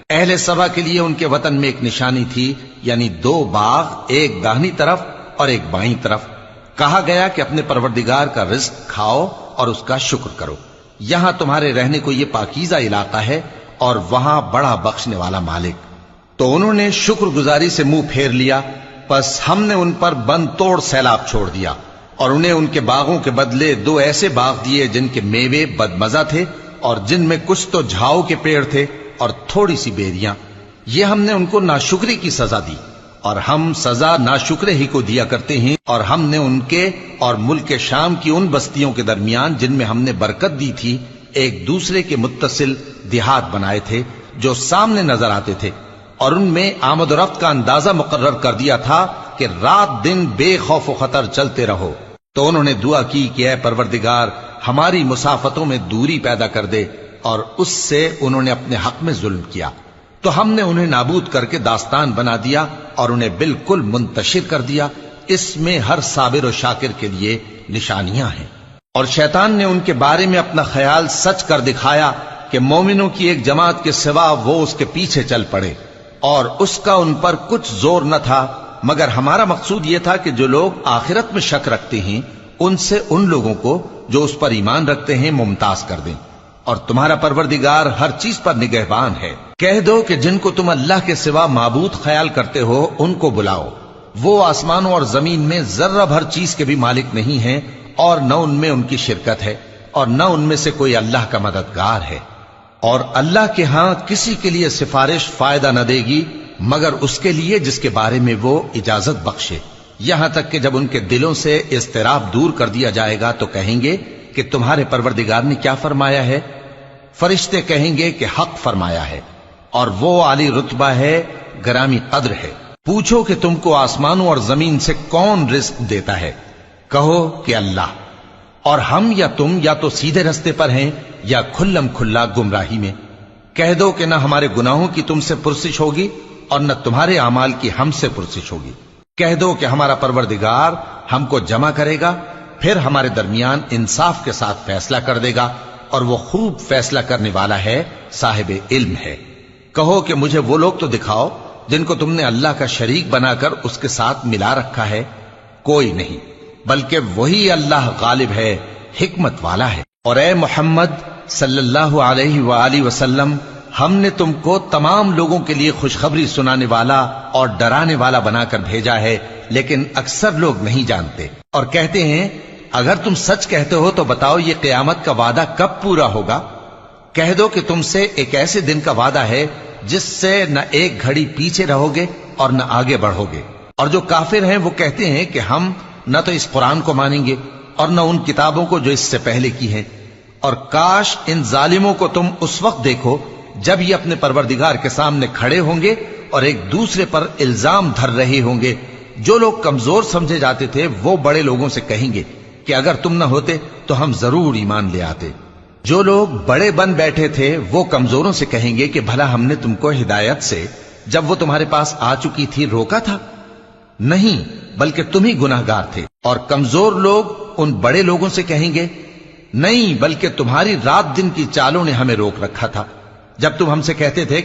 اہل سبا کے لیے ان کے وطن میں ایک نشانی تھی، یعنی 2 باغ، ایک داہنی طرف اور ایک بائیں طرف۔ کہا گیا کہ اپنے پروردگار کا رزق کھاؤ اور اس کا شکر کرو، یہاں تمہارے رہنے کو یہ پاکیزہ علاقہ ہے اور وہاں بڑا بخشنے والا مالک۔ تو انہوں نے شکر گزاری سے منہ پھیر لیا، پس ہم نے ان پر بند توڑ سیلاب چھوڑ دیا، اور انہیں ان کے باغوں کے بدلے 2 ایسے باغ دیے جن کے میوے بدمزہ تھے اور جن میں کچھ تو جھاؤ کے پیڑ تھے اور تھوڑی سی بیریاں۔ یہ ہم نے ان کو ناشکری کی سزا دی، اور ہم سزا ناشکرے ہی کو دیا کرتے ہیں۔ اور ہم نے ان کے اور ملک شام کی ان بستیوں کے درمیان جن میں ہم نے برکت دی تھی ایک دوسرے کے متصل دیہات بنائے تھے جو سامنے نظر آتے تھے، اور ان میں آمد و رفت کا اندازہ مقرر کر دیا تھا کہ رات دن بے خوف و خطر چلتے رہو۔ تو انہوں نے دعا کی کہ اے پروردگار ہماری مسافتوں میں دوری پیدا کر دے، اور اس سے انہوں نے اپنے حق میں ظلم کیا، تو ہم نے انہیں نابود کر کے داستان بنا دیا اور انہیں بالکل منتشر کر دیا۔ اس میں ہر صابر و شاکر کے لیے نشانیاں ہیں۔ اور شیطان نے ان کے بارے میں اپنا خیال سچ کر دکھایا کہ مومنوں کی ایک جماعت کے سوا وہ اس کے پیچھے چل پڑے، اور اس کا ان پر کچھ زور نہ تھا، مگر ہمارا مقصود یہ تھا کہ جو لوگ آخرت میں شک رکھتے ہیں ان سے ان لوگوں کو جو اس پر ایمان رکھتے ہیں ممتاز کر دیں، اور تمہارا پروردگار ہر چیز پر نگہبان ہے۔ کہہ دو کہ جن کو تم اللہ کے سوا معبود خیال کرتے ہو ان کو بلاؤ، وہ آسمانوں اور زمین میں ذرہ بھر چیز کے بھی مالک نہیں ہیں، اور نہ ان میں ان کی شرکت ہے، اور نہ ان میں سے کوئی اللہ کا مددگار ہے، اور اللہ کے ہاں کسی کے لیے سفارش فائدہ نہ دے گی مگر اس کے لیے جس کے بارے میں وہ اجازت بخشے، یہاں تک کہ جب ان کے دلوں سے اضطراب دور کر دیا جائے گا تو کہیں گے کہ تمہارے پروردگار نے کیا فرمایا ہے؟ فرشتے کہیں گے کہ حق فرمایا ہے، اور وہ عالی رتبہ ہے، گرامی قدر ہے۔ پوچھو کہ تم کو آسمانوں اور زمین سے کون رزق دیتا ہے؟ کہو کہ اللہ، اور ہم یا تم یا تو سیدھے رستے پر ہیں یا کھلم کھلا گمراہی میں۔ کہہ دو کہ نہ ہمارے گناہوں کی تم سے پرسش ہوگی اور نہ تمہارے اعمال کی ہم سے پرسش ہوگی۔ کہہ دو کہ ہمارا پروردگار ہم کو جمع کرے گا، پھر ہمارے درمیان انصاف کے ساتھ فیصلہ کر دے گا، اور وہ خوب فیصلہ کرنے والا ہے، صاحب علم ہے۔ کہو کہ مجھے وہ لوگ تو دکھاؤ جن کو تم نے اللہ کا شریک بنا کر اس کے ساتھ ملا رکھا ہے۔ کوئی نہیں، بلکہ وہی اللہ غالب ہے، حکمت والا ہے۔ اور اے محمد صلی اللہ علیہ وآلہ وسلم، ہم نے تم کو تمام لوگوں کے لیے خوشخبری سنانے والا اور ڈرانے والا بنا کر بھیجا ہے، لیکن اکثر لوگ نہیں جانتے، اور کہتے ہیں اگر تم سچ کہتے ہو تو بتاؤ یہ قیامت کا وعدہ کب پورا ہوگا؟ کہہ دو کہ تم سے ایک ایسے دن کا وعدہ ہے جس سے نہ ایک گھڑی پیچھے رہو گے اور نہ آگے بڑھو گے۔ اور جو کافر ہیں وہ کہتے ہیں کہ ہم نہ تو اس قرآن کو مانیں گے اور نہ ان کتابوں کو جو اس سے پہلے کی ہیں، اور کاش ان ظالموں کو تم اس وقت دیکھو جب یہ اپنے پروردگار کے سامنے کھڑے ہوں گے اور ایک دوسرے پر الزام دھر رہے ہوں گے۔ جو لوگ کمزور سمجھے جاتے تھے وہ بڑے لوگوں سے کہیں گے کہ اگر تم نہ ہوتے تو ہم ضرور ایمان لے آتے۔ جو لوگ بڑے بن بیٹھے تھے وہ کمزوروں سے کہیں گے کہ بھلا ہم نے تم کو ہدایت سے جب وہ تمہارے پاس آ چکی تھی روکا تھا؟ نہیں، بلکہ تم ہی گناہ گار تھے۔ اور کمزور لوگ ان بڑے لوگوں سے کہیں گے نہیں، بلکہ تمہاری رات دن کی چالوں نے ہمیں روک رکھا تھا۔ جب تم ہم سے کہتے تھے